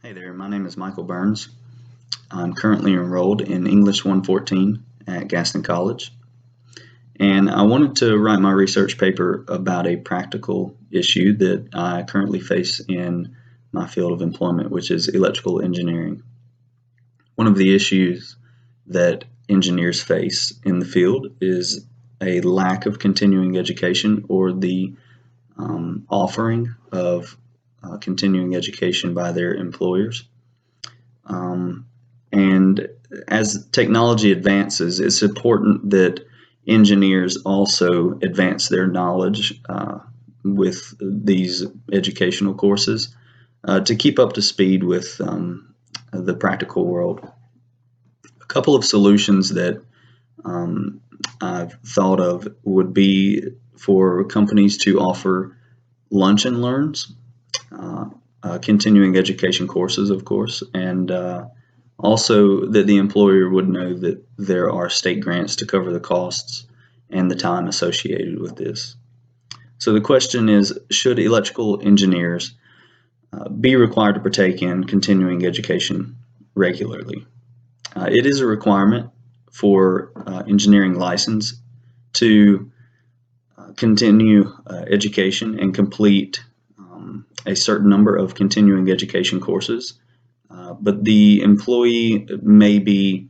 Hey there, my name is Michael Burns. I'm currently enrolled in English 114 at Gaston College, and I wanted to write my research paper about a practical issue that I currently face in my field of employment, which is electrical engineering. One of the issues that engineers face in the field is a lack of continuing education or the offering of continuing education by their employers. Um, and as technology advances, it's important that engineers also advance their knowledge with these educational courses to keep up to speed with the practical world. A couple of solutions that I've thought of would be for companies to offer lunch and learns, uh, continuing education courses, of course, and also that the employer would know that there are state grants to cover the costs and the time associated with this. So the question is, should electrical engineers be required to partake in continuing education regularly? It is a requirement for engineering license to continue education and complete a certain number of continuing education courses, but the employee may be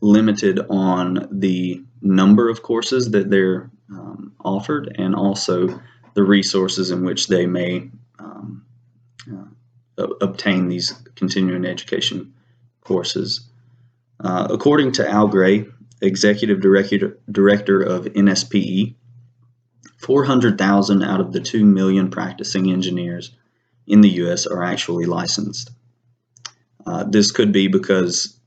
limited on the number of courses that they're offered and also the resources in which they may obtain these continuing education courses. According to Al Gray, Executive Director of NSPE, 400,000 out of the 2 million practicing engineers in the US are actually licensed. This could be because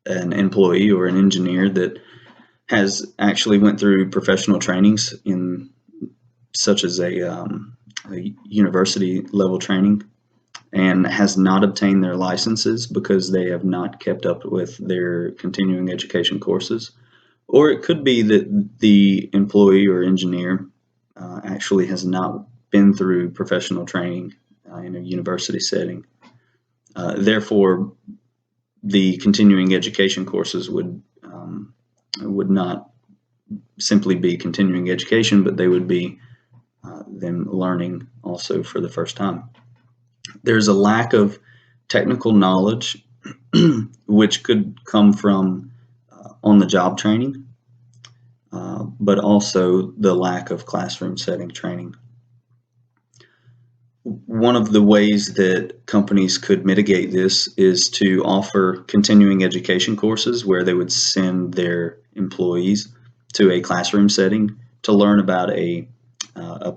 an employee or an engineer that has actually went through professional trainings in such as a university level training and has not obtained their licenses because they have not kept up with their continuing education courses. Or it could be that the employee or engineer actually has not been through professional training in a university setting. Therefore, the continuing education courses would not simply be continuing education, but they would be them learning also for the first time. There's a lack of technical knowledge, which could come from on-the-job training, but also the lack of classroom setting training. One of the ways that companies could mitigate this is to offer continuing education courses where they would send their employees to a classroom setting to learn about a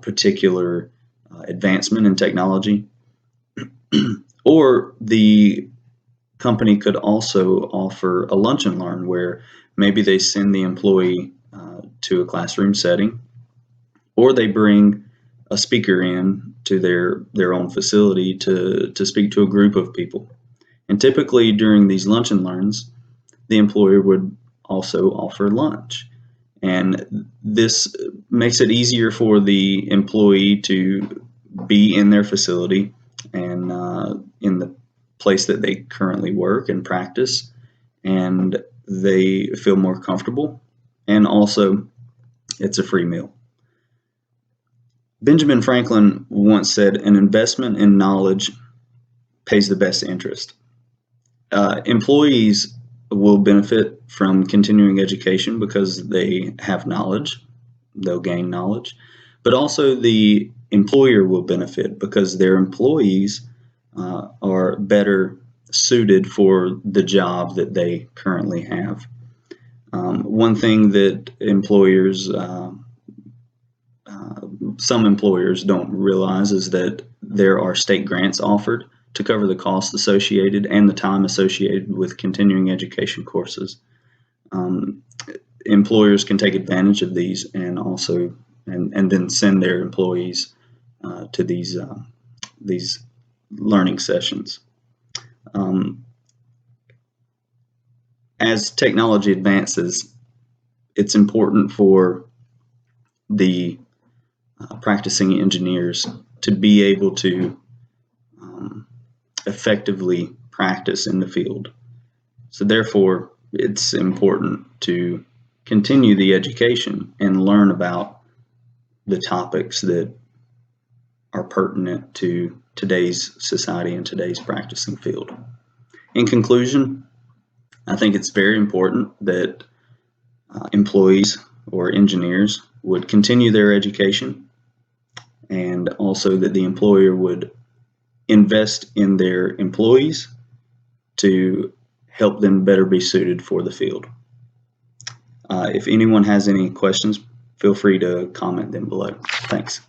particular advancement in technology. Or the company could also offer a lunch and learn where maybe they send the employee to a classroom setting, or they bring a speaker in to their own facility to speak to a group of people. And typically during these lunch and learns, the employer would also offer lunch. And this makes it easier for the employee to be in their facility and in the place that they currently work and practice, and they feel more comfortable. And also, it's a free meal. Benjamin Franklin once said, an investment in knowledge pays the best interest. Employees will benefit from continuing education because they have knowledge, they'll gain knowledge, but also the employer will benefit because their employees are better suited for the job that they currently have. One thing that some employers don't realize is that there are state grants offered to cover the costs associated and the time associated with continuing education courses. Um, Employers can take advantage of these and also and then send their employees to these learning sessions. Um, as technology advances, it's important for the practicing engineers to be able to effectively practice in the field. So therefore, it's important to continue the education and learn about the topics that are pertinent to today's society and today's practicing field. In conclusion, I think it's very important that employees or engineers would continue their education, and also that the employer would invest in their employees to help them better be suited for the field. If anyone has any questions, feel free to comment them below. Thanks.